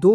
2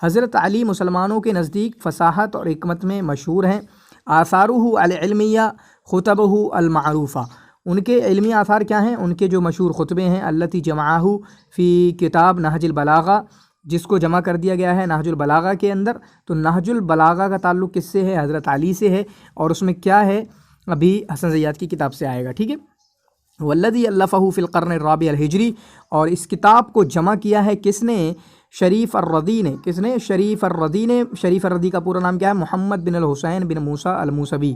حضرت علی مسلمانوں کے نزدیک فصاحت اور حکمت میں مشہور ہیں۔ آثارہ العلمیہ خطبہ المعروفہ، ان کے علمی آثار کیا ہیں؟ ان کے جو مشہور خطبے ہیں، التی جمعہ فی کتاب نہج البلاغہ، جس کو جمع کر دیا گیا ہے نہج البلاغہ کے اندر۔ تو نہج البلاغہ کا تعلق کس سے ہے؟ حضرت علی سے ہے، اور اس میں کیا ہے ابھی حسن زیات کی کتاب سے آئے گا، ٹھیک ہے۔ والذی الفہ فی القرن الرابع الہجری، اور اس کتاب کو جمع کیا ہے کس نے؟ شریف الردی نے۔ کس نے؟ شریف الردی نے۔ شریف الردی کا پورا نام کیا ہے؟ محمد بن الحسین بن موسیٰ الموسوی۔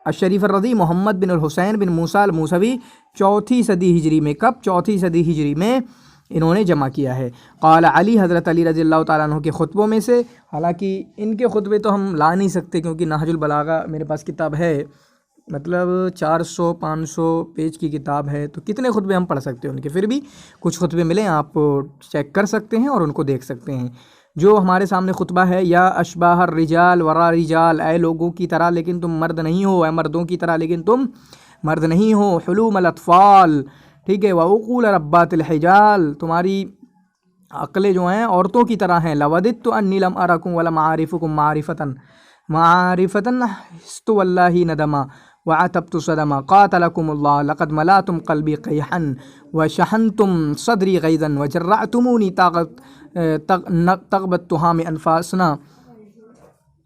الشریف الردی محمد بن الحسین بن موسیٰ الموسوی 4 صدی ہجری میں، کب؟ 4 صدی ہجری میں انہوں نے جمع کیا ہے۔ قال علی، حضرت علی رضی اللہ تعالیٰ عنہ کے خطبوں میں سے، حالانکہ ان کے خطبے تو ہم لا نہیں سکتے کیونکہ نہج البلاغہ میرے پاس کتاب ہے، مطلب 400-500 پیج کی کتاب ہے، تو کتنے خطبے ہم پڑھ سکتے ہیں ان کے؟ پھر بھی کچھ خطبے ملیں، آپ چیک کر سکتے ہیں اور ان کو دیکھ سکتے ہیں۔ جو ہمارے سامنے خطبہ ہے، یا اشباہ الرجال ورا رجال، اے لوگوں کی طرح لیکن تم مرد نہیں ہو، اے مردوں کی طرح لیکن تم مرد نہیں ہو، حلوم الاطفال، ٹھیک ہے، وعقول ربات الحجال، تمہاری عقلیں جو ہیں عورتوں کی طرح ہیں۔ لوددت انی لم ارکم ولم اعرفکم معرفتن حست واللہ ندما وعتبت صدما قاتلکم اللہ لقد ملاتم قلبی قیحا وشحنتم صدری غیظا وجرعتمونی تغبت تہام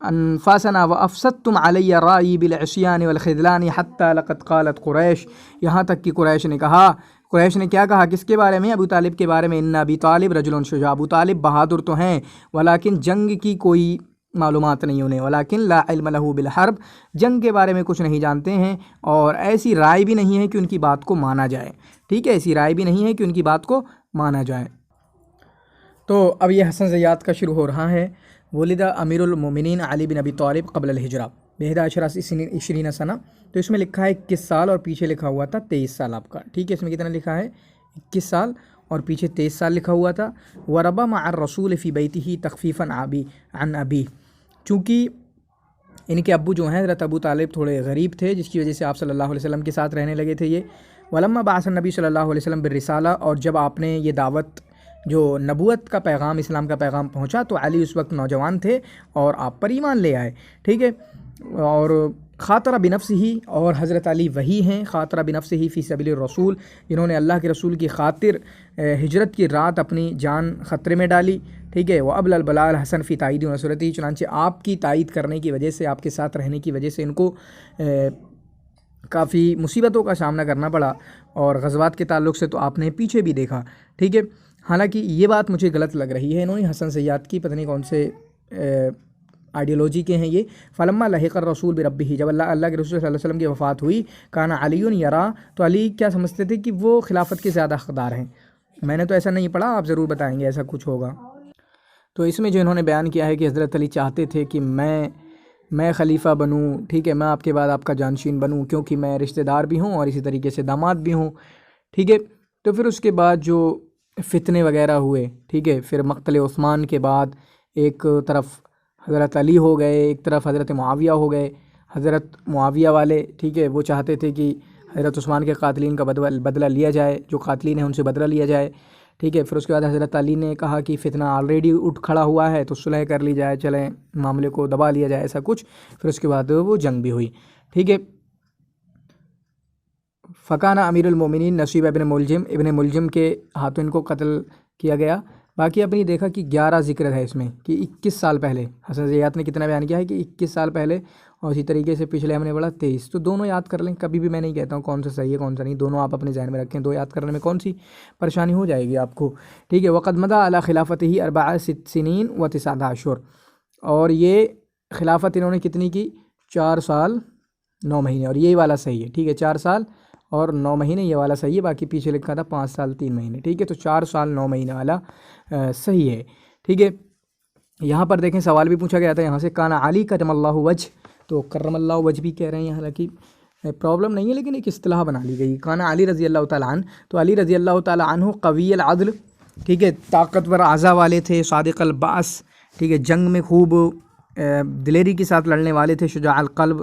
انفاسنا وافسدتم علی رائی بالعصیان والخذلان حتی لقد قالت قریش، یہاں تک کہ قریش نے کہا، قریش نے کیا کہا کس کے بارے میں؟ ابو طالب کے بارے میں، ان ابی طالب رجل شجاع، ابو طالب بہادر تو ہیں ولیکن جنگ کی کوئی معلومات نہیں انہیں، ولیکن لا علم لہ بالحرب، جنگ کے بارے میں کچھ نہیں جانتے ہیں، اور ایسی رائے بھی نہیں ہے کہ ان کی بات کو مانا جائے، ٹھیک ہے، ایسی رائے بھی نہیں ہے کہ ان کی بات کو مانا جائے۔ تو اب یہ حسن زیات کا شروع ہو رہا ہے۔ ولد امیر المومنین علی بن ابی طالب قبل الہجرہ ب11 سنہ، تو اس میں لکھا ہے 21 سال اور پیچھے لکھا ہوا تھا 23 سال آپ کا، ٹھیک ہے، اس میں کتنا لکھا ہے؟ 21 سال اور پیچھے 23 سال لکھا ہوا تھا۔ وربا مع الرسول فی بیتہ تخفیفا عن ابی، چونکہ ان کے ابو جو ہیں حضرت ابو طالب تھوڑے غریب تھے، جس کی وجہ سے آپ صلی اللہ علیہ وسلم کے ساتھ رہنے لگے تھے یہ۔ ولما بعث النبی صلی اللہ علیہ وسلم بالرسالہ، اور جب آپ نے یہ دعوت جو نبوت کا پیغام، اسلام کا پیغام پہنچا، تو علی اس وقت نوجوان تھے اور آپ پر ایمان لے آئے، ٹھیک ہے۔ اور خاطر بنفسہ، اور حضرت علی وہی ہیں خاطر بنفسہ فی سبیل الرسول، جنہوں نے اللہ کے رسول کی خاطر ہجرت کی رات اپنی جان خطرے میں ڈالی، ٹھیک ہے۔ وابل البلاء الحسن فی تائید و نصرتی، چنانچہ آپ کی تائید کرنے کی وجہ سے، آپ کے ساتھ رہنے کی وجہ سے ان کو کافی مصیبتوں کا سامنا کرنا پڑا، اور غزوات کے تعلق سے تو آپ نے پیچھے بھی دیکھا، ٹھیک ہے۔ حالانکہ یہ بات مجھے غلط لگ رہی ہے، انہوں نے حسن زیات کی پتہ نہیں کون سے آئیڈیالوجی کے ہیں یہ۔ فلما لحق الرسول بربہ، جب اللہ کے رسول صلی اللہ علیہ وسلم کی وفات ہوئی، کان علی یرا، تو علی کیا سمجھتے تھے کہ وہ خلافت کے زیادہ حقدار ہیں۔ میں نے تو ایسا نہیں پڑھا، آپ ضرور بتائیں گے ایسا کچھ ہوگا۔ تو اس میں جو انہوں نے بیان کیا ہے کہ حضرت علی چاہتے تھے کہ میں خلیفہ بنوں، ٹھیک ہے، میں آپ کے بعد آپ کا جانشین بنوں، کیونکہ میں رشتہ دار بھی ہوں اور اسی طریقے سے داماد بھی ہوں، ٹھیک ہے۔ تو پھر اس کے بعد جو فتنے وغیرہ ہوئے، ٹھیک ہے، پھر مقتل عثمان کے بعد ایک طرف حضرت علی ہو گئے، ایک طرف حضرت معاویہ ہو گئے۔ حضرت معاویہ والے، ٹھیک ہے، وہ چاہتے تھے کہ حضرت عثمان کے قاتلین کا بدلہ لیا جائے، جو قاتلین ہیں ان سے بدلہ لیا جائے، ٹھیک ہے۔ پھر اس کے بعد حضرت علی نے کہا کہ فتنہ آلریڈی اٹھ کھڑا ہوا ہے تو صلح کر لی جائے، چلیں معاملے کو دبا لیا جائے، ایسا کچھ۔ پھر اس کے بعد وہ جنگ بھی ہوئی، ٹھیک ہے۔ فکانہ امیر المومنین نصیب ابن ملجم کے ہاتھوں ان کو قتل کیا گیا۔ باقی اپنی دیکھا کہ 11 ذکر ہے اس میں، کہ 21 سال پہلے حسن زیات نے کتنا بیان کیا ہے کہ 21 سال پہلے، اور اسی طریقے سے پچھلے ہم نے پڑھا 23۔ تو دونوں یاد کر لیں، کبھی بھی میں نہیں کہتا ہوں کون سا صحیح ہے کون سا نہیں، دونوں آپ اپنے ذہن میں رکھیں، دو یاد کرنے میں کون سی پریشانی ہو جائے گی آپ کو، ٹھیک ہے۔ وقد مضى علی خلافتہ 4 سنین و 9 اشہر، اور یہ خلافت انہوں نے کتنی کی؟ 4 سال 9 مہینے، اور یہی والا صحیح ہے، ٹھیک ہے، 4 سال اور 9 مہینے یہ والا صحیح ہے، باقی پیچھے لکھا تھا 5 سال 3 مہینے، ٹھیک ہے۔ تو 4 سال 9 مہینے والا صحیح ہے، ٹھیک ہے۔ یہاں پر دیکھیں سوال بھی پوچھا گیا تھا یہاں سے، کانا علی کرم اللہ وجہ، تو کرم اللہ وجہ بھی کہہ رہے ہیں، حالانکہ پرابلم نہیں ہے لیکن ایک اصطلاح بنا لی گئی۔ کانا علی رضی اللہ تعالیٰ عنہ، تو علی رضی اللہ تعالیٰ عنہ قوی العدل، ٹھیک ہے، طاقتور اعضاء والے تھے، صادق البعث، ٹھیک ہے، جنگ میں خوب دلیری کے ساتھ لڑنے والے تھے، شجاع القلب،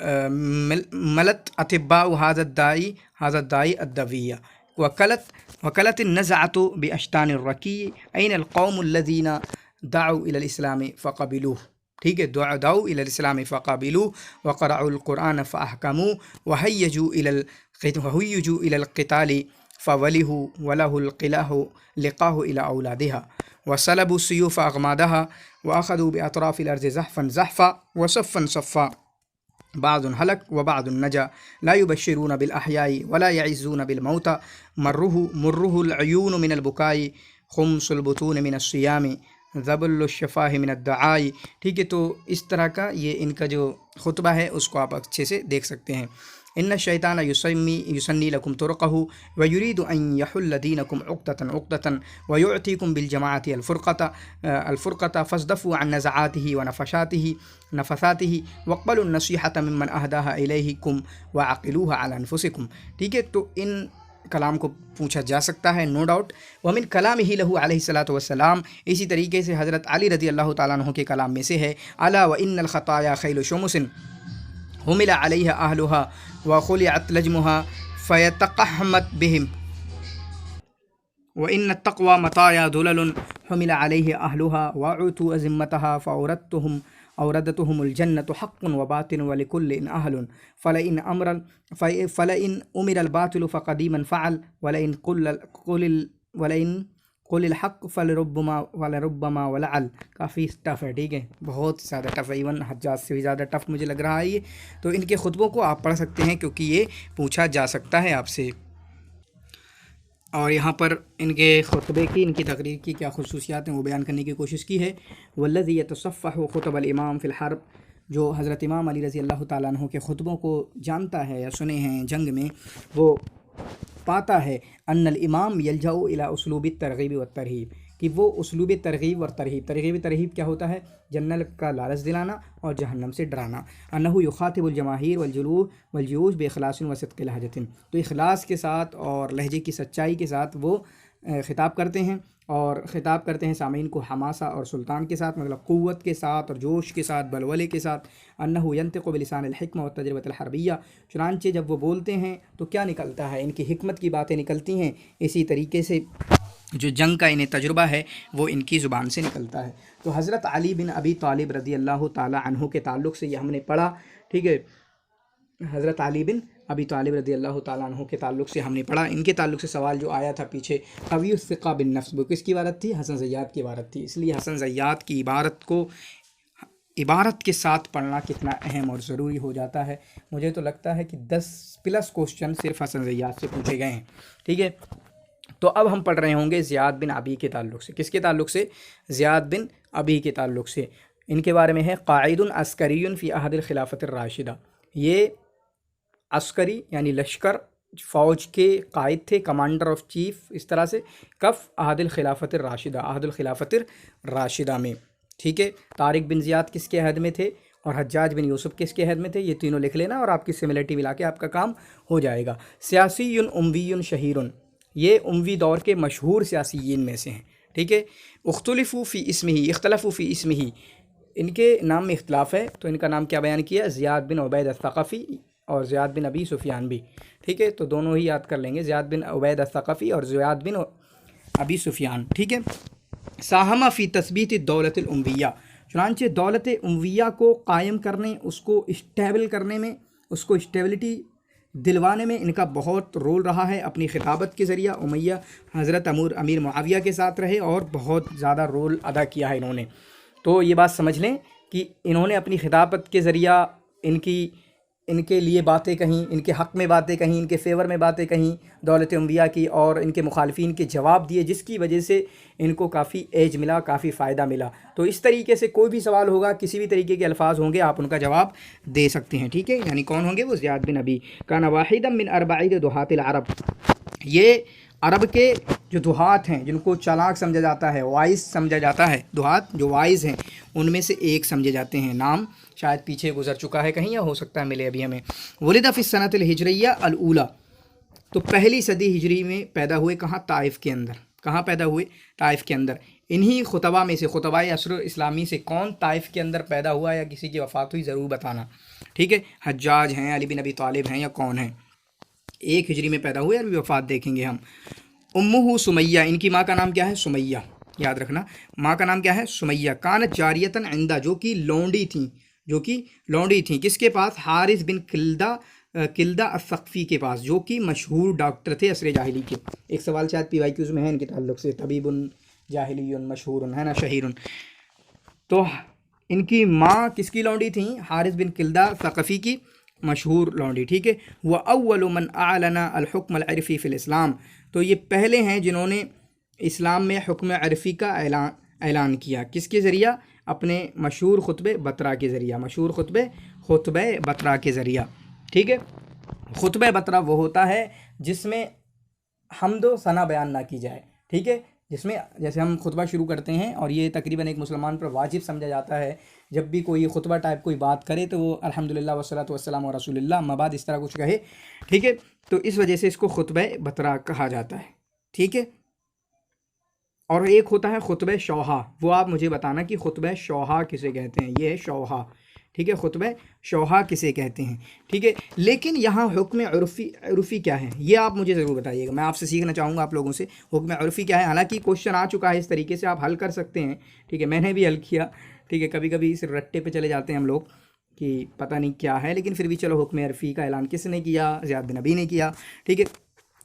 ملت أطباء هذا الداعي الدوية وكلت النزعة بأشتان الركي أين القوم الذين دعوا إلى الإسلام فقبلوه. ٹھیک ہے، دعوا إلى الإسلام فقبلوه وقرأوا القرآن فأحكموه وهيجوا إلى القتال فوله وله لقاه إلى أولادها وسلبوا السيوف أغمادها وأخذوا بأطراف الأرض زحفا زحفا وصفا صفا بعض هلك وبعض نجا لا يبشرون بالأحياء ولا يعزون بالموتى مره العيون من البكاء خمس البطون من الصيام ذبل الشفاه من الدعاء. ٹھیک ہے، تو اس طرح کا یہ ان کا جو خطبہ ہے اس کو آپ اچھے سے دیکھ سکتے ہیں. ان الشیطان یسنی لکم طرقہ ویرید ان یحل دینکم عقدۃ ویعطیکم بالجماعۃ الفرقۃ فاصدفوا عن نزعاتہ ونفثاتہ واقبلوا النصیحۃ ممن اہداها الیکم وعقلوها علی انفسکم. ٹھیک ہے، تو ان کلام کو پوچھا جا سکتا ہے، نو ڈاؤٹ. ومن کلامہ لہ علیہ الصلاۃ والسلام، اسی طریقے سے حضرت علی رضی اللہ تعالیٰ عنہ کے کلام میں سے ہے، الا وان الخطایا خیل شمس حمل علیہ اہلہا وخلعت لجمها فیتقحمت بہم وان التقوى مطایا دلل حمل علیہ اہلہا وعوتوا ازمتها فاوردتهم الجنة حق وباطن ولكل اہل فلئن امر الباطل فقدیما فعل ولئن قل الحق فلربما ولعل. کافی ٹف ہے، ٹھیک ہے، بہت زیادہ ٹف ہے، ایون حجاج سے بھی زیادہ ٹف مجھے لگ رہا ہے یہ. تو ان کے خطبوں کو آپ پڑھ سکتے ہیں کیونکہ یہ پوچھا جا سکتا ہے آپ سے. اور یہاں پر ان کے خطبے کی، ان کی تقریر کی کیا خصوصیات ہیں وہ بیان کرنے کی کوشش کی ہے. والذی یتصفح خطب الامام فی الحرب، جو حضرت امام علی رضی اللہ تعالیٰ عنہ کے خطبوں کو جانتا ہے یا سنے ہیں جنگ میں، وہ پاتا ہے ان الامام یلجأ الی اسلوب الترغیب والترہیب، کہ وہ اسلوب ترغیب اور ترہیب کیا ہوتا ہے؟ جنت کا لالچ دلانا اور جہنم سے ڈرانا. انہ یخاطب الجماہیر والجیوش باخلاص وصدق لہجۃ، تو اخلاص کے ساتھ اور لہجے کی سچائی کے ساتھ وہ خطاب کرتے ہیں سامعین کو حماسہ اور سلطان کے ساتھ، مطلب قوت کے ساتھ اور جوش کے ساتھ، بلولے کے ساتھ. انہ ینطق بلسان الحکمہ والتجربۃ الحربیہ، چنانچہ جب وہ بولتے ہیں تو کیا نکلتا ہے؟ ان کی حکمت کی باتیں نکلتی ہیں. اسی طریقے سے جو جنگ کا انہیں تجربہ ہے وہ ان کی زبان سے نکلتا ہے. تو حضرت علی بن ابی طالب رضی اللہ تعالیٰ عنہ کے تعلق سے یہ ہم نے پڑھا. ٹھیک ہے، حضرت علی بن ابی طالب رضی اللہ تعالیٰ عنہ کے تعلق سے ہم نے پڑھا. ان کے تعلق سے سوال جو آیا تھا پیچھے، قوی الثقہ بالنفس، وہ کس کی عبارت تھی؟ حسن زیات کی عبارت تھی. اس لیے حسن زیات کی عبارت کو عبارت کے ساتھ پڑھنا کتنا اہم اور ضروری ہو جاتا ہے. مجھے تو لگتا ہے کہ 10+ کوسچن صرف حسن زیات سے پوچھے گئے ہیں. ٹھیک ہے، تو اب ہم پڑھ رہے ہوں گے زیاد بن ابی کے تعلق سے. کس کے تعلق سے؟ زیاد بن ابی کے تعلق سے. ان کے بارے میں ہے قائد عسکری فی عہد الخلافت الراشدہ. یہ عسکری یعنی لشکر فوج کے قائد تھے، کمانڈر آف چیف، اس طرح سے. کف عہد الخلافت الراشدہ میں. ٹھیک ہے، طارق بن زیاد کس کے عہد میں تھے اور حجاج بن یوسف کس کے عہد میں تھے؟ یہ تینوں لکھ لینا اور آپ کی سملرٹی ملا کے آپ کا کام ہو جائے گا. سیاسی اموی شہیر، یہ اموی دور کے مشہور سیاسیین میں سے ہیں. ٹھیک ہے، اختلفوا فی اسمہ، ان کے نام میں اختلاف ہے تو ان کا نام کیا بیان کیا؟ زیاد بن عبید الثقفی اور زیاد بن ابی سفیان بھی. ٹھیک ہے، تو دونوں ہی یاد کر لیں گے، زیاد بن عبید الثقفی اور زیاد بن ابی سفیان. ٹھیک ہے، ساہمہ فی تثبیت الدولت الامویہ، چنانچہ دولت امویہ کو قائم کرنے، اس کو اسٹیبل کرنے میں، اس کو اسٹیبلٹی دلوانے میں ان کا بہت رول رہا ہے. اپنی خطابت کے ذریعہ امیہ حضرت امیر معاویہ کے ساتھ رہے اور بہت زیادہ رول ادا کیا ہے انہوں نے. تو یہ بات سمجھ لیں کہ انہوں نے اپنی خطابت کے ذریعہ ان کے لیے باتیں کہیں، ان کے حق میں باتیں کہیں، ان کے فیور میں باتیں کہیں دولت امویہ کی، اور ان کے مخالفین کے جواب دیے، جس کی وجہ سے ان کو کافی ایج ملا، کافی فائدہ ملا. تو اس طریقے سے کوئی بھی سوال ہوگا، کسی بھی طریقے کے الفاظ ہوں گے، آپ ان کا جواب دے سکتے ہیں. ٹھیک ہے، یعنی کون ہوں گے؟ وہ زیاد بن ابی. کان واحدا من اربعین دہات العرب، یہ عرب کے جو دہات ہیں، جن کو چالاک سمجھا جاتا ہے، وائز سمجھا جاتا ہے، دہات جو وائز ہیں ان میں سے ایک سمجھے جاتے ہیں. نام شاید پیچھے گزر چکا ہے کہیں، یا ہو سکتا ہے ملے ابھی ہمیں. ولد فی السنۃ الہجریہ الاولی، تو پہلی صدی ہجری میں پیدا ہوئے. کہاں؟ طائف کے اندر. کہاں پیدا ہوئے؟ طائف کے اندر. انہی خطبہ میں سے، خطبۂ عصر اسلامی سے کون طائف کے اندر پیدا ہوا یا کسی کی وفات ہوئی ضرور بتانا. ٹھیک ہے، حجاج ہیں، علی بن ابی طالب ہیں، یا کون ہیں. 1 ہجری میں پیدا ہوئے، ابھی وفات دیکھیں گے ہم. امہ سمیہ، ان کی ماں کا نام کیا ہے؟ سمیہ. یاد رکھنا ماں کا نام کیا ہے؟ سمیہ. کانت جاریتن عندہ، جو کہ لونڈی تھیں کس کے پاس؟ حارث بن کلدہ الثقفی کے پاس، جو کہ مشہور ڈاکٹر تھے عصر جاہلی کے. ایک سوال شاید پی وائی کیوز میں ہے ان کے تعلق سے، طبیب جاہلی مشہور ہے نا، شہیر. تو ان کی ماں کس کی لونڈی تھیں؟ حارث بن کلدہ ثقفی کی مشہور لونڈی. ٹھیک ہے. وَأَوَّلُ مَنْ أَعْلَنَ الْحُكْمَ الْعِرْفِي فِي الْإِسْلَام، تو یہ پہلے ہیں جنہوں نے اسلام میں حکم عرفی کا اعلان کیا. کس کے ذریعہ؟ اپنے مشہور خطبہ بطرہ کے ذریعہ. مشہور خطبہ بطرہ کے ذریعہ. ٹھیک ہے. خطبہ بطرہ وہ ہوتا ہے جس میں حمد و ثنا بیان نہ کی جائے. ٹھیک ہے. جس میں جیسے ہم خطبہ شروع کرتے ہیں، اور یہ تقریباً ایک مسلمان پر واجب سمجھا جاتا ہے، جب بھی کوئی خطبہ ٹائپ کوئی بات کرے تو وہ الحمدللہ والصلاۃ والسلام علی رسول اللہ اما بعد اس طرح کچھ کہے. ٹھیک ہے. تو اس وجہ سے اس کو خطبہ بطرہ کہا جاتا ہے. ٹھیک ہے. اور ایک ہوتا ہے خطبہ شوہا، وہ آپ مجھے بتانا کہ خطبہ شوہا کسے کہتے ہیں. یہ ہے شوہا. ٹھیک ہے. خطبہ شوہا کسے کہتے ہیں. ٹھیک ہے. لیکن یہاں حکم عرفی کیا ہے یہ آپ مجھے ضرور بتائیے گا. میں آپ سے سیکھنا چاہوں گا آپ لوگوں سے حکم عرفی کیا ہے. حالانکہ کوشچن آ چکا ہے اس طریقے سے، آپ حل کر سکتے ہیں. ٹھیک ہے. میں نے بھی حل کیا. ٹھیک ہے. کبھی کبھی صرف رٹے پہ چلے جاتے ہیں ہم لوگ کہ پتہ نہیں کیا ہے، لیکن پھر بھی چلو حکم عرفی کا اعلان کس نے کیا؟ زیاد بن ابی نے کیا. ٹھیک ہے.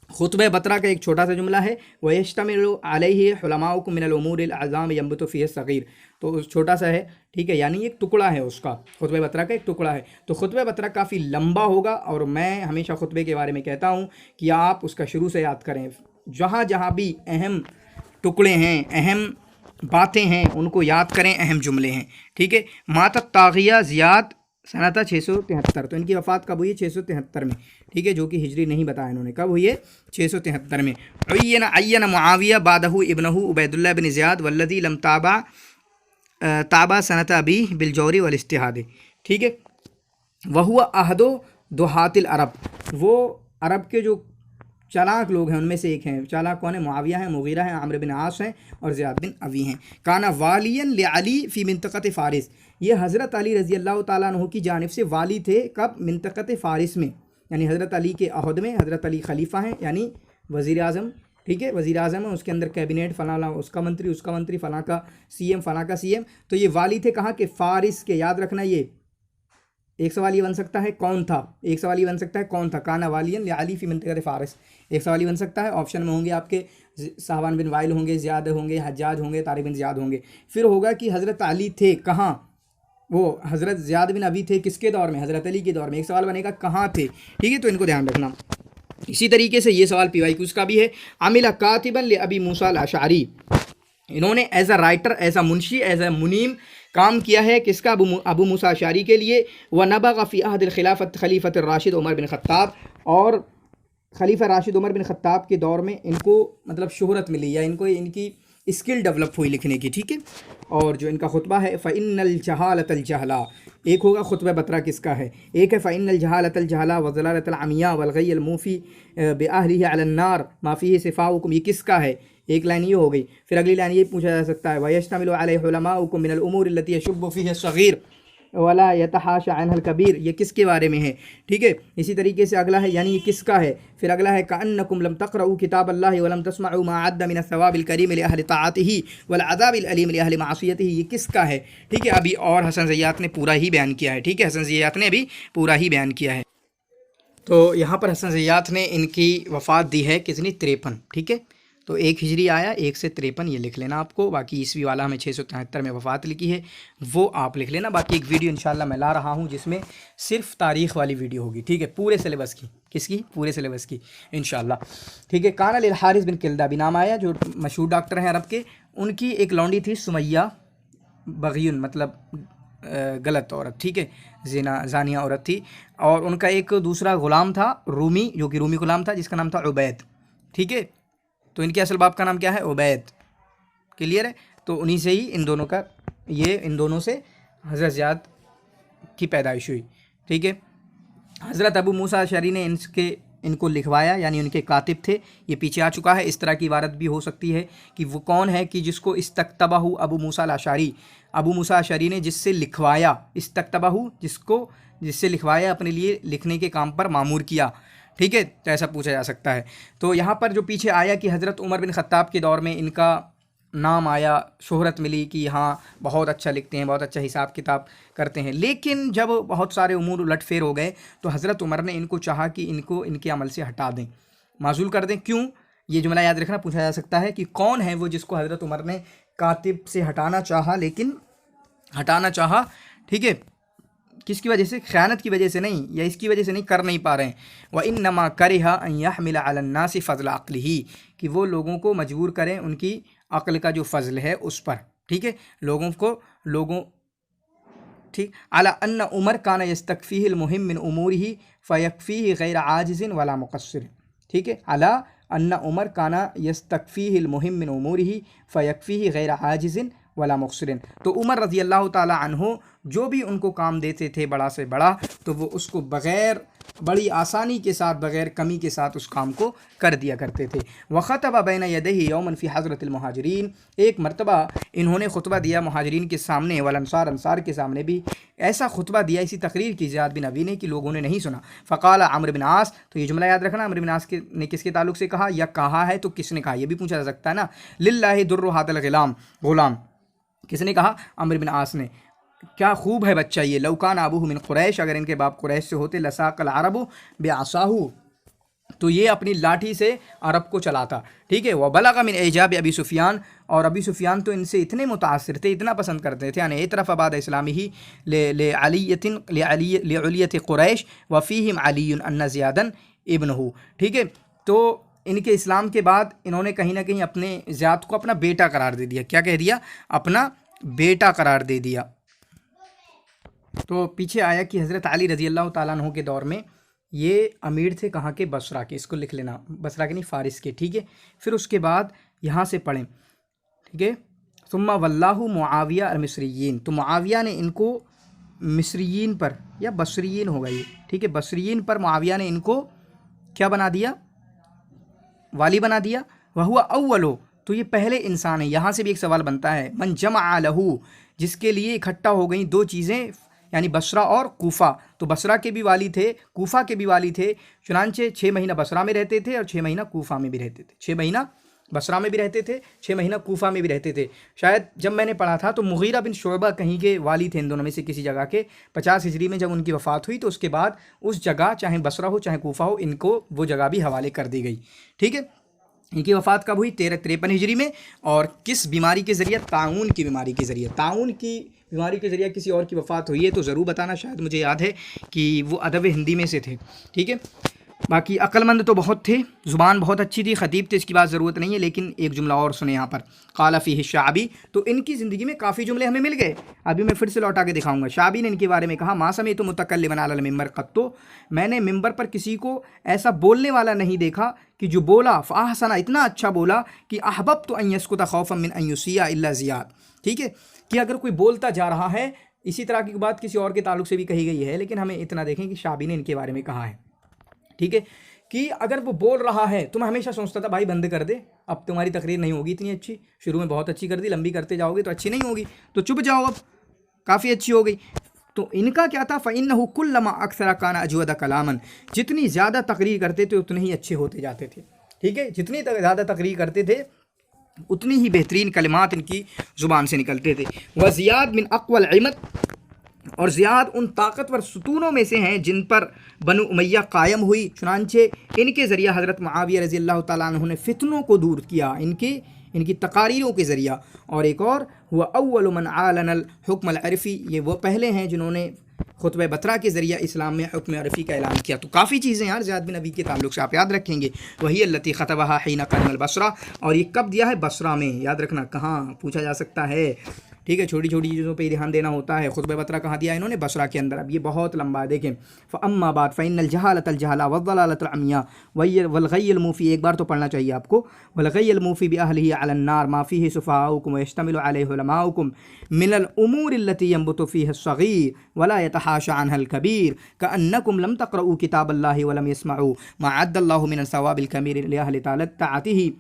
خطبہ بطرہ کا ایک چھوٹا سا جملہ ہے، وَيَشْتَمِلُ عَلَيْهِ حُلَمَاؤُكُم مِّنَ الْأُمُورِ الْعَظَامِ يَنبُتُ فِيهِ الصَّغِيرُ. تو چھوٹا سا ہے. ٹھیک ہے. یعنی ایک ٹکڑا ہے اس کا، خطبہ بطرہ کا ایک ٹکڑا ہے. تو خطبہ بطرہ کافی لمبا ہوگا، اور میں ہمیشہ خطبے کے بارے میں کہتا ہوں کہ آپ اس کا شروع سے یاد کریں. جہاں بھی اہم ٹکڑے ہیں، اہم باتیں ہیں، ان کو یاد کریں، اہم جملے ہیں. ٹھیک ہے. مات الطاغیہ زیاد سنہ 673. تو ان کی وفات کب ہوئی ہے؟ 673 میں. ٹھیک ہے. جو کہ ہجری نہیں بتایا انہوں نے کب ہوئی ہے، 673 میں. عین معاویہ بعدہ ابنہ عبید اللہ بن زیاد والذی لم تابع سنۃ ابی بالجور والاجتہاد. ٹھیک ہے. وہو احد دہات العرب، وہ عرب کے جو چالاک لوگ ہیں ان میں سے ایک ہیں. چالاک کون ہے؟ معاویہ ہیں، مغیرہ ہیں، عمرو بن عاص ہیں، اور زیاد بن ابی ہیں. کانا والیاً لعلی فی منطقۃ فارس، یہ حضرت علی رضی اللہ تعالیٰ عنہ کی جانب سے والی تھے. کب؟ منطقۃ فارس میں، یعنی حضرت علی کے عہد میں. حضرت علی خلیفہ ہیں، یعنی وزیر اعظم. ٹھیک ہے. وزیر اعظم ہے، اس کے اندر کیبنیٹ، فلاں اس کا منتری، فلاں کا سی ایم، فلاں کا سی ایم. تو یہ والی تھے کہاں کے؟ فارس کے. یاد رکھنا. یہ ایک سوال یہ بن سکتا ہے کون تھا. کانا والیاً لعلی فی منطقۃ فارس. ایک سوال یہ بن سکتا ہے. آپشن میں ہوں گے آپ کے صاحبان بن وائل ہوں گے، زیاد ہوں گے، حجاج ہوں گے، طارق بن زیاد ہوں گے. پھر ہوگا کہ حضرت علی تھے کہاں؟ وہ حضرت زیاد بن ابی تھے کس کے دور میں؟ حضرت علی کے دور میں. ایک سوال بنے گا کہاں تھے. ٹھیک ہے. تو ان کو دھیان رکھنا. اسی طریقے سے یہ سوال پی وائی کیوز کا بھی ہے. عمل کاتبا لابی موسیٰ الاشعری، انہوں نے as a writer, as a منشی، ایز اے منیم کام کیا ہے. کس کا؟ ابو موسیٰ اشعری کے لیے. ونبغ فی عہد الخلافت خلیفۃ الراشد عمر بن خطاب، اور خلیفہ راشد عمر بن خطاب کے دور میں ان کو مطلب شہرت ملی، یا ان کی اسکل ڈیولپ ہوئی لکھنے کی. ٹھیک ہے. اور جو ان کا خطبہ ہے فَإِنَّ الْجَهَالَةَ الْجَهْلَا، ایک ہوگا خطبہ بطرہ کس کا ہے. ایک ہے فَإِنَّ الْجَهَالَةَ الْجَهْلَا وَضَلَالَةَ الْعَمْيَا وَالْغَيَّ الْمُوفِي بِأَهْلِهِ عَلَى النَّارِ مَا فِيهِ صِفَاؤُكُمْ، یہ کس کا ہے؟ ایک لائن یہ ہو گئی. پھر اگلی لائن یہ پوچھا جا سکتا ہے وَيَشْتَمِلُ عَلَيْهِ عُلَمَاؤُكُم مِّنَ الْأُمُورِ الَّتِي يَشُبُّ فِيهَا الصَّغِيرُ وَلَا يَتَحَاشَى عَنْهَا الْكَبِيرُ، یہ کس کے بارے میں ہے. ٹھیک ہے. اسی طریقے سے اگلا ہے، یعنی یہ کس کا ہے. پھر اگلا ہے كأنكم لم تقرؤوا كتاب الله ولم تسمعوا ما عد من الثواب الكريم لأهل طاعته والعذاب الأليم لأهل معصيته، یہ کس کا ہے. ٹھیک ہے. ابھی اور حسن زیات نے پورا ہی بیان کیا ہے. ٹھیک ہے. حسن زیات نے ابھی پورا ہی بیان کیا ہے. تو یہاں پر حسن زیات نے ان کی وفات دی ہے کتنی؟ 53. ٹھیک ہے. تو 1 ہجری آیا، 1 سے 53 یہ لکھ لینا آپ کو. باقی عیسوی والا ہمیں 673 میں وفات لکھی ہے، وہ آپ لکھ لینا. باقی ایک ویڈیو انشاءاللہ میں لا رہا ہوں جس میں صرف تاریخ والی ویڈیو ہوگی. ٹھیک ہے. پورے سلیبس کی. کس کی؟ پورے سلیبس کی انشاءاللہ. ٹھیک ہے. کانا للحارث بن کلدہ بھی نام آیا، جو مشہور ڈاکٹر ہیں عرب کے. ان کی ایک لونڈی تھی سمیہ، بغیون مطلب غلط عورت. ٹھیک ہے. زانیہ عورت تھی. اور ان کا ایک دوسرا غلام تھا رومی، جو کہ رومی غلام تھا، جس کا نام تھا عبید. ٹھیک ہے. تو ان کے اصل باپ کا نام کیا ہے؟ عبید. کلیئر ہے. تو انہی سے ہی ان دونوں سے حضرت زیاد کی پیدائش ہوئی. ٹھیک ہے. حضرت ابو موسیٰ اشعری نے ان کو لکھوایا، یعنی ان کے کاتب تھے. یہ پیچھے آ چکا ہے. اس طرح کی عبارت بھی ہو سکتی ہے کہ وہ کون ہے کہ جس کو استکتبہ ابو موسیٰ الاشعری، ابو موسیٰ اشعری نے جس سے لکھوایا، استکتبہ، جس سے لکھوایا، اپنے لیے لکھنے کے کام پر معمور کیا، ٹھیک ہے، تو ایسا پوچھا جا سکتا ہے۔ تو یہاں پر جو پیچھے آیا کہ حضرت عمر بن خطاب کے دور میں ان کا نام آیا، شہرت ملی کہ ہاں بہت اچھا لکھتے ہیں، بہت اچھا حساب کتاب کرتے ہیں، لیکن جب بہت سارے امور الٹ پھیر ہو گئے تو حضرت عمر نے ان کو چاہا کہ ان کو ان کے عمل سے ہٹا دیں، معزول کر دیں۔ کیوں؟ یہ جملہ یاد رکھنا، پوچھا جا سکتا ہے کہ کون ہے وہ جس کو حضرت عمر نے کاتب سے ہٹانا چاہا، لیکن ہٹانا چاہا، ٹھیک ہے، کس کی وجہ سے؟ خیانت کی وجہ سے نہیں، یا اس کی وجہ سے نہیں، کر نہیں پا رہے ہیں۔ وَإِنَّمَا كَرِهَ أَن يَحْمِلَ عَلَى النَّاسِ فَضْلَ عَقْلِهِ، کہ وہ لوگوں کو مجبور کریں ان کی عقل کا جو فضل ہے اس پر، ٹھیک ہے، لوگوں ٹھیک، عَلَى أَنَّ عمر كَانَ يَسْتَكْفِيهِ الْمُهِمُّ مِنْ أُمُورِهِ فَيَكْفِيهِ غَيْرَ عَاجِزٍ وَلَا مُقَصِّرٍ، ٹھیک ہے، عَلَى أَنَّ عمر كَانَ يَسْتَكْفِيهِ الْمُهِمُّ مِنْ أُمُورِهِ فَيَكْفِيهِ غَيْرَ عَاجِزٍ ولا مقصرن۔ تو عمر رضی اللہ تعالی عنہ جو بھی ان کو کام دیتے تھے بڑا سے بڑا، تو وہ اس کو بغیر، بڑی آسانی کے ساتھ، بغیر کمی کے ساتھ اس کام کو کر دیا کرتے تھے۔ وخطب بین یدیہ یوما فی حضرت المہاجرین، ایک مرتبہ انہوں نے خطبہ دیا مہاجرین کے سامنے، والانصار، انصار کے سامنے بھی ایسا خطبہ دیا، اسی تقریر کی زیاد بن ابی نے کہ لوگوں نے نہیں سنا۔ فقال عمرو بن عاص، تو یہ جملہ یاد رکھنا، عمرو بن عاص نے کس کے تعلق سے کہا، یا کہا ہے تو کس نے کہا، یہ بھی پوچھا جا سکتا ہے نا۔ للہ در ھذا الغلام، کس نے کہا؟ عمرو بن عاص نے۔ کیا خوب ہے بچہ یہ، لو کان ابوہ من قریش، اگر ان کے باپ قریش سے ہوتے، لساق العرب بعصاہ، تو یہ اپنی لاٹھی سے عرب کو چلاتا، ٹھیک ہے۔ وبلغ من اعجاب ابی سفیان، اور ابی سفیان تو ان سے اتنے متاثر تھے، اتنا پسند کرتے تھے، یعنی اعترف بعد اسلامہ لعلیت قریش وفیہم علی ان زیادا ابنہ، ٹھیک ہے۔ تو ان کے اسلام کے بعد انہوں نے کہیں نہ کہیں اپنے زیاد کو اپنا بیٹا قرار دے دیا۔ کیا کہہ دیا؟ اپنا بیٹا قرار دے دیا۔ تو پیچھے آیا کہ حضرت علی رضی اللہ تعالیٰ عنہ کے دور میں یہ امیر تھے، کہاں کے؟ بصرہ کے، اس کو لکھ لینا، بصرہ کے نہیں، فارس کے، ٹھیک ہے۔ پھر اس کے بعد یہاں سے پڑھیں، ٹھیک ہے، ثم واللہ معاویہ المصریین، تو معاویہ نے ان کو مصریین پر، یا بصریین ہوگا یہ، ٹھیک ہے، بصریین پر معاویہ نے ان کو کیا بنا دیا؟ والی بنا دیا۔ وہو اولو، تو یہ پہلے انسان ہے۔ یہاں سے بھی ایک سوال بنتا ہے، من جمع لہو، جس کے لیے اکٹھا ہو گئیں دو چیزیں، یعنی بصرہ اور کوفہ۔ تو بصرہ کے بھی والی تھے، کوفہ کے بھی والی تھے، چنانچہ 6 مہینہ بصرہ میں رہتے تھے اور 6 مہینہ کوفہ میں بھی رہتے تھے، 6 مہینہ بصرہ میں بھی رہتے تھے، 6 مہینہ کوفہ میں بھی رہتے تھے۔ شاید جب میں نے پڑھا تھا تو مغیرہ بن شعبہ کہیں کے والی تھے ان دونوں میں سے کسی جگہ کے۔ 50 ہجری میں جب ان کی وفات ہوئی تو اس کے بعد اس جگہ، چاہے بصرہ ہو چاہے کوفہ ہو، ان کو وہ جگہ بھی حوالے کر دی گئی، ٹھیک ہے۔ ان کی وفات کب ہوئی؟ 1353 ہجری میں، اور کس بیماری کے ذریعے؟ طاعون کی بیماری کے ذریعے۔ طاعون کی بیماری کے ذریعے کسی اور کی وفات ہوئی ہے تو ضرور بتانا، شاید مجھے یاد ہے کہ وہ ادب ہندی میں سے تھے، ٹھیک ہے۔ باقی عقل مند تو بہت تھے، زبان بہت اچھی تھی، خطیب تھے، اس کی بات ضرورت نہیں ہے، لیکن ایک جملہ اور سنیں یہاں پر، قال فیہ الشعبی، تو ان کی زندگی میں کافی جملے ہمیں مل گئے، ابھی میں پھر سے لوٹا کے دکھاؤں گا۔ شعبی نے ان کے بارے میں کہا، ما سمعت متکلما علی المنبر قط، میں نے ممبر پر کسی کو ایسا بولنے والا نہیں دیکھا کہ جو بولا فاحسن، اتنا اچھا بولا کہ احببت ان یسکت خوفا من ان یسیء الا زیاد، ٹھیک ہے، کہ اگر کوئی بولتا جا رہا ہے، اسی طرح کی بات کسی اور کے تعلق سے بھی کہی گئی ہے، لیکن ہمیں اتنا دیکھیں کہ شعبی نے ان کے بارے میں کہا ہے، ٹھیک ہے، کہ اگر وہ بول رہا ہے تو میں ہمیشہ سوچتا تھا بھائی بند کر دے، اب تمہاری تقریر نہیں ہوگی اتنی اچھی، شروع میں بہت اچھی کر دی، لمبی کرتے جاؤ گے تو اچھی نہیں ہوگی، تو چپ جاؤ، اب کافی اچھی ہو گئی۔ تو ان کا کیا تھا؟ فَإِنَّهُ كُلَّمَا أَكْثَرَ كَانَ أَجْوَدَ كَلَامًا، جتنی زیادہ تقریر کرتے تھے اتنے ہی اچھے ہوتے جاتے تھے، ٹھیک ہے، جتنی زیادہ تقریر کرتے تھے اتنی ہی بہترین کلمات ان کی زبان سے نکلتے تھے۔ وزیاد من اقوى العمد، اور زیاد ان طاقتور ستونوں میں سے ہیں جن پر بنو امیہ قائم ہوئی، چنانچہ ان کے ذریعہ حضرت معاویہ رضی اللہ تعالیٰ عنہ نے فتنوں کو دور کیا ان کی تقاریروں کے ذریعہ۔ اور ایک اور، ہوا اول من اعلن الحکم العرفی، یہ وہ پہلے ہیں جنہوں نے خطبہ بطرہ کے ذریعہ اسلام میں حکم عرفی کا اعلان کیا۔ تو کافی چیزیں یار زیاد بن ابی کے تعلق سے آپ یاد رکھیں گے۔ وہی التی خطبہ حین قدم البصرہ، اور یہ کب دیا ہے؟ بصرہ میں، یاد رکھنا، کہاں پوچھا جا سکتا ہے، ٹھیک ہے، چھوٹی چھوٹی چیزوں پہ دھیان دینا ہوتا ہے۔ خطبہ بطرہ کہاں دیا انہوں نے؟ بصرہ کے اندر۔ اب یہ بہت لمبا ہے، دیکھیں، فاما بعد فإن الجہالۃ الجہالہ والضلالۃ العمیاء والغی الموفی، ایک بار تو پڑھنا چاہیے آپ کو، والغی الموفی بأہلہ علی النار ما فیہ سفہاؤکم ویشتمل علیہ علماؤکم من الامور التي ينبت فيها الصغير ولا يتحاشى عنها الكبير كأنكم لم تقرؤوا كتاب الله ولم يسمعوا ما عد الله من الثواب الكبير لأهل طاعته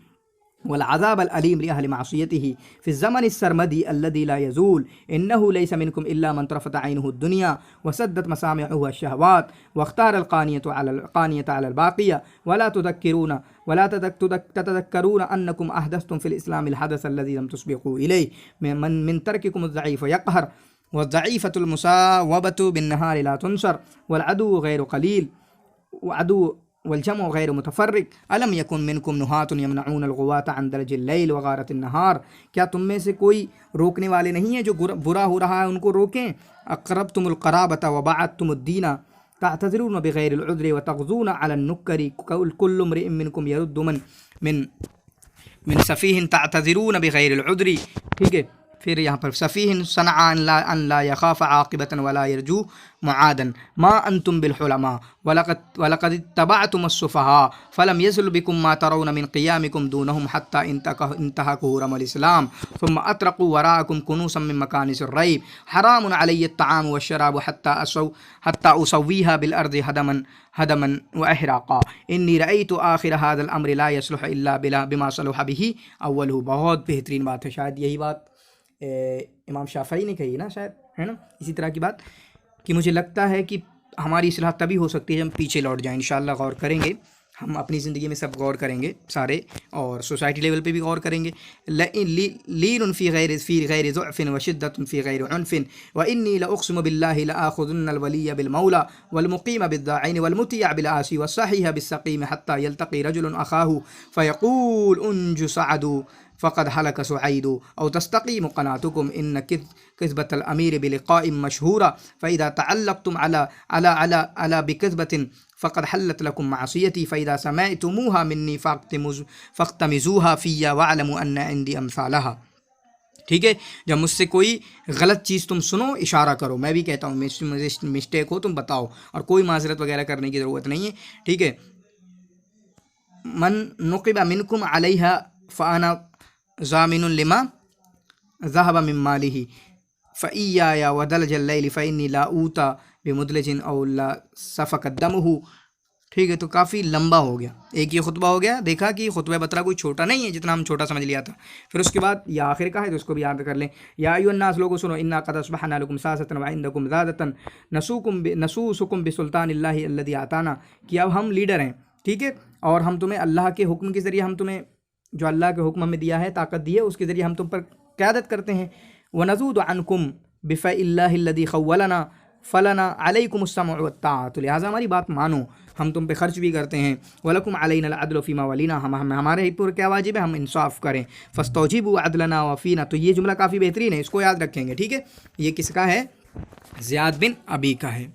والعذاب الأليم لأهل معصيته في الزمن السرمدي الذي لا يزول إنه ليس منكم إلا من طرفت عينه الدنيا وسدت مسامعه الشهوات واختار القانية على الباقية ولا تتذكرون أنكم أحدثتم في الإسلام الحدث الذي لم تسبقوا إليه من ترككم الضعيف يقهر والضعيفة المساوبة بالنهار لا تنصر والعدو غير قليل والجمع غیر متفرق الم یکن منکم نہات یمنعون الغواة عن درج اللیل وغارت النہار، کیا تم میں سے کوئی روکنے والے نہیں ہیں جو برا ہو رہا ہے ان کو روکیں. اقربتم القرابة وبعدتم الدین تعتذرون بغیر العذر وتغزون على النکر كل امرئ منکم يرد من سفیہ تعتذرون بغیر العذر. ٹھیک ہے، پھر یہاں پر سفیہ صنع ان لا يخاف عاقبة ولا يرجو معادا ما انتم بالحلماء ولقد اتبعتم السفهاء فلم يزل بكم ما ترون من قيامكم دونهم حتى انتهى كهرم الاسلام ثم اطرقوا وراءكم كنوسا من مكانس الريب حرام علي الطعام والشراب حتى اسويها بالارض هدما واحراقا اني رايت اخر هذا الامر لا يصلح الا بما صلح به اوله. بہت بہترین بات ہے، شاید یہی بات امام شافعی نے کہی نا، شاید ہے نا اسی طرح کی بات، کہ مجھے لگتا ہے کہ ہماری اصلاح تبھی ہو سکتی ہے جب ہم پیچھے لوٹ جائیں. انشاءاللہ غور کریں گے، ہم اپنی زندگی میں سب غور کریں گے سارے، اور سوسائٹی لیول پہ بھی غور کریں گے. لین فی غیر ضعف وشدۃ فی غیر عنف وانی لاقسم باللہ لاخذن الولی بالمولا والمقیم بالداعین والمطیع بالعاصی والصحیح بالسقیم حتی یلتقی رجل اخاہ فیقول انج سعد فقد حلق سعید او تستقیم قناتکم ان کذبۃ الامیر بلقاء مشہورا فاذا تعلقتم على بکذبۃ فقد حلت لكم معصیتی فاذا سمعتموها منی فاقتمزوها فی واعلموا ان عندي امثالها. ٹھیک ہے، جب مجھ سے کوئی غلط چیز تم سنو اشارہ کرو، میں بھی کہتا ہوں مجھے مسٹیک ہو تم بتاؤ، اور کوئی معذرت وغیرہ کرنے کی ضرورت نہیں ہے. ٹھیک ہے، من نقب منکم علیہا فانا ضامن لما ذهب من ماله فإياي ودلج الليل فإني لا أوتى بمدلج أو لا سفك دمه. ٹھیک ہے، تو کافی لمبا ہو گیا، ایک یہ خطبہ ہو گیا. دیکھا کہ خطبہ بطرہ کوئی چھوٹا نہیں ہے جتنا ہم چھوٹا سمجھ لیا تھا. پھر اس کے بعد یہ آخر کا ہے تو اس کو بھی یاد کر لیں. یا ایھا الناس، لوگوں سنو، انا قد اصبحنا لكم ساسة وعندكم ذادة نسوسكم بسلطان اللہ الذي آتانا، کہ اب ہم لیڈر ہیں. ٹھیک ہے، اور ہم تمہیں اللہ کے حکم کے ذریعے، ہم تمہیں جو اللہ کے حکم ہمیں دیا ہے، طاقت دی ہے، اس کے ذریعے ہم تم پر قیادت کرتے ہیں. وَنَزُودُ عَنْكُمْ بِفَعْلِ اللَّهِ الَّذِي خَوَّلَنَا فَلَنَا عَلَيْكُمُ السَّمْعُ وَالطَّاعَةُ، لہٰذا ہماری بات مانو، ہم تم پہ خرچ بھی کرتے ہیں. وَلَكُمْ عَلَيْنَا الْعَدْلُ فِي مَا وَلِينَا، ہمارے پر کیا واجب ہے، ہم انصاف کریں. فَاسْتَوْجِبُوا عَدْلَنَا وَفِينَا، تو یہ جملہ کافی بہترین ہے، اس کو یاد رکھیں گے. ٹھیک ہے، یہ کس کا ہے؟ زیاد بن ابی کا ہے.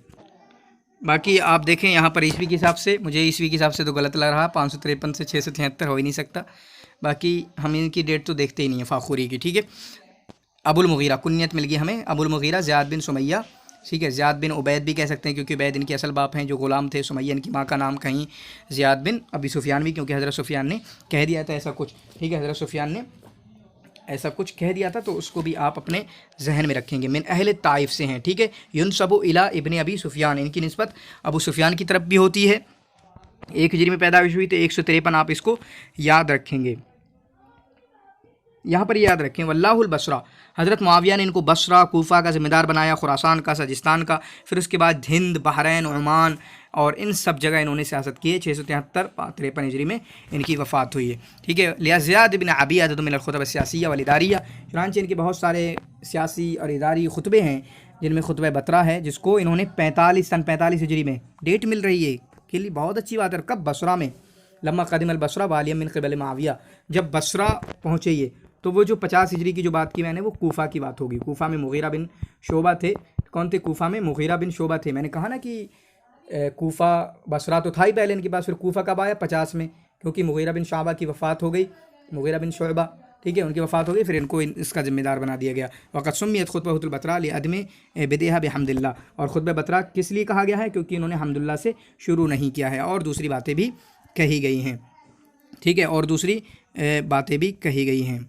باقی آپ دیکھیں یہاں پر عیسوی کے حساب سے، مجھے عیسوی کے حساب سے تو غلط لگ رہا، 553 سے 673 ہو ہی نہیں سکتا. باقی ہم ان کی ڈیٹ تو دیکھتے ہی نہیں ہیں فاخوری کی. ٹھیک ہے، ابو المغیرہ کنیت مل گئی ہمیں، ابو المغیرہ زیاد بن سمیہ. ٹھیک ہے، زیاد بن عبید بھی کہہ سکتے ہیں کیونکہ عبید ان کے اصل باپ ہیں جو غلام تھے. سمیہ ان کی ماں کا نام. کہیں زیاد بن ابی سفیان بھی، کیونکہ حضرت سفیان نے کہہ دیا تھا ایسا کچھ. ٹھیک ہے، حضرت سفیان نے ایسا کچھ کہہ دیا تھا، تو اس کو بھی آپ اپنے ذہن میں رکھیں گے. من اہل طائف سے ہیں. ٹھیک ہے، ینسب الی ابن ابی سفیان، ان کی نسبت ابو سفیان کی طرف بھی ہوتی ہے. 1 ہجری میں پیدائش ہوئی، تو 153 آپ اس کو یاد رکھیں گے. یہاں پر یاد رکھیں واللہ البصرہ، حضرت معاویہ نے ان کو بصرہ کوفہ کا ذمہ دار بنایا، خراسان کا، سجستان کا، پھر اس کے بعد ہند، بحرین، عمان اور ان سب جگہ انہوں نے سیاست کی ہے. 673 ہجری میں ان کی وفات ہوئی ہے. ٹھیک ہے، زیاد بن ابی عدد من الخطب السیاسیہ والاداریہ، چنانچہ ان کے بہت سارے سیاسی اور اداری خطبے ہیں جن میں خطبہ بطرہ ہے، جس کو انہوں نے 45 ہجری میں ڈیٹ مل رہی ہے کے لیے بہت اچھی بات ہے. کب؟ بصرہ میں، لما قدم البصرہ والیا من قبل معاویہ، جب بصرہ پہنچے یہ، تو وہ جو 50 ہجری کی جو بات کی میں نے، وہ کوفہ کی بات ہوگی. کوفہ میں مغیرہ بن شعبہ تھے. کون تھے کوفہ میں؟ مغیرہ بن شعبہ تھے. میں نے کہا نا کہ کوفہ بصرہ تو تھا ہی پہلے ان کے پاس، پھر کوفہ کب آیا؟ 50 میں، کیونکہ مغیرہ بن شعبہ کی وفات ہو گئی. مغیرہ بن شعبہ، ٹھیک ہے، ان کی وفات ہو گئی، پھر ان کو اس کا ذمہ دار بنا دیا گیا. وقت سمیت خطبہ البطرہ لعدم بدیہا بحمد اللہ، اور خطبہ بطرہ کس لیے کہا گیا ہے؟ کیونکہ انہوں نے حمد اللہ سے شروع نہیں کیا ہے، اور دوسری باتیں بھی کہی گئی ہیں. ٹھیک ہے، اور دوسری باتیں بھی کہی گئی ہیں.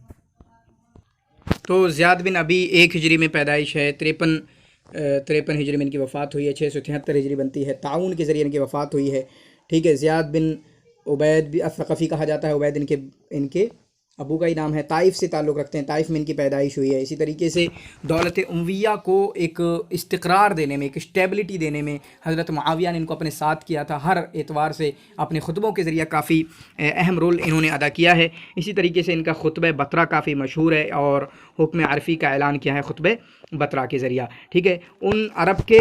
تو زیاد بن ابی 1 ہجری میں پیدائش ہے، 53 ہجری میں ان کی وفات ہوئی ہے، 673 ہجری بنتی ہے. تعاون کے ذریعے ان کی وفات ہوئی ہے. ٹھیک ہے، زیاد بن عبید بھی الثقفی کہا جاتا ہے. عبید ان کے ابو کا ہی نام ہے، طائف سے تعلق رکھتے ہیں، طائف میں ان کی پیدائش ہوئی ہے۔ اسی طریقے سے دولت امویہ کو ایک استقرار دینے میں، ایک اسٹیبلٹی دینے میں حضرت معاویہ نے ان کو اپنے ساتھ کیا تھا، ہر اعتبار سے اپنے خطبوں کے ذریعے کافی اہم رول انہوں نے ادا کیا ہے۔ اسی طریقے سے ان کا خطبہ بطرہ کافی مشہور ہے، اور حکم عرفی کا اعلان کیا ہے خطبہ بطرہ کے ذریعہ، ٹھیک ہے۔ ان عرب کے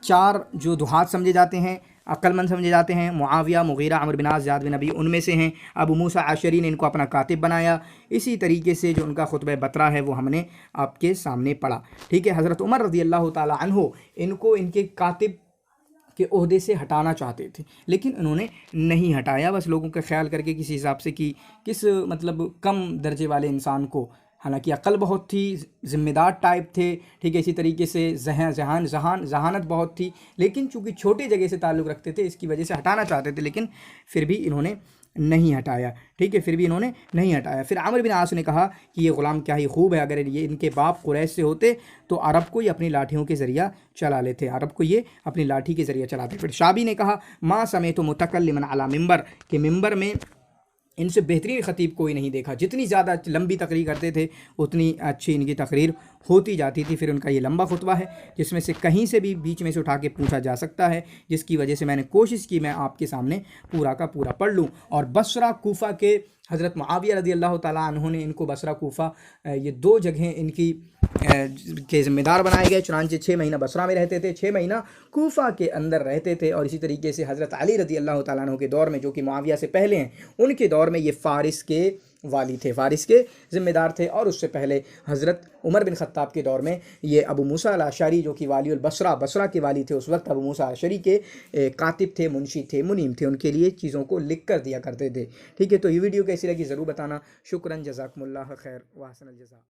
4 جو دہات سمجھے جاتے ہیں، عقل مند سمجھے جاتے ہیں، معاویہ، مغیرہ، عمرو بن عاص، زیاد بن نبی، ان میں سے ہیں۔ ابو موسیٰ عشری نے ان کو اپنا کاتب بنایا۔ اسی طریقے سے جو ان کا خطبہ بطرہ ہے وہ ہم نے آپ کے سامنے پڑھا، ٹھیک ہے۔ حضرت عمر رضی اللہ تعالی عنہ ان کو ان کے کاتب کے عہدے سے ہٹانا چاہتے تھے، لیکن انہوں نے نہیں ہٹایا، بس لوگوں کا خیال کر کے کسی حساب سے کہ کس مطلب کم درجے والے انسان کو، حالانکہ عقل بہت تھی، ذمہ دار ٹائپ تھے، ٹھیک ہے، اسی طریقے سے ذہانت بہت تھی، لیکن چونکہ چھوٹی جگہ سے تعلق رکھتے تھے اس کی وجہ سے ہٹانا چاہتے تھے، لیکن پھر بھی انہوں نے نہیں ہٹایا، ٹھیک ہے، پھر عمرو بن عاص نے کہا کہ یہ غلام کیا ہی خوب ہے، اگر یہ ان کے باپ قریش سے ہوتے تو عرب کو یہ اپنی لاٹھیوں کے ذریعہ چلا لیتے، پھر شابی نے کہا ما سمیت متکلما علی منبر، کہ ممبر میں ان سے بہترین خطیب کوئی نہیں دیکھا، جتنی زیادہ لمبی تقریر کرتے تھے اتنی اچھی ان کی تقریر ہوتی جاتی تھی۔ پھر ان کا یہ لمبا خطبہ ہے جس میں سے کہیں سے بھی بیچ میں سے اٹھا کے پوچھا جا سکتا ہے، جس کی وجہ سے میں نے کوشش کی میں آپ کے سامنے پورا کا پورا پڑھ لوں۔ اور بصرہ، کوفہ کے حضرت معاویہ رضی اللہ تعالیٰ عنہ نے ان کو بصرہ، کوفہ، یہ 2 جگہیں ان کی کے ذمہ دار بنائے گئے، چنانچہ 6 مہینہ بصرہ میں رہتے تھے، 6 مہینہ کوفہ کے اندر رہتے تھے۔ اور اسی طریقے سے حضرت علی رضی اللہ تعالیٰ عنہ کے دور میں، جو کہ معاویہ سے پہلے ہیں، ان کے دور میں یہ فارس کے والی تھے، فارس کے ذمہ دار تھے، اور اس سے پہلے حضرت عمر بن خطاب کے دور میں یہ ابو موسیٰ الاشعری جو کہ والی البصرہ، بصرہ کے والی تھے اس وقت، ابو موسیٰ الاشعری کے کاتب تھے، منشی تھے، منیم تھے، ان کے لیے چیزوں کو لکھ کر دیا کرتے تھے، ٹھیک ہے۔ تو یہ ویڈیو کیسی لگی ضرور بتانا۔ شکراً، جزاکم اللہ خیر، واحسن الجزاء۔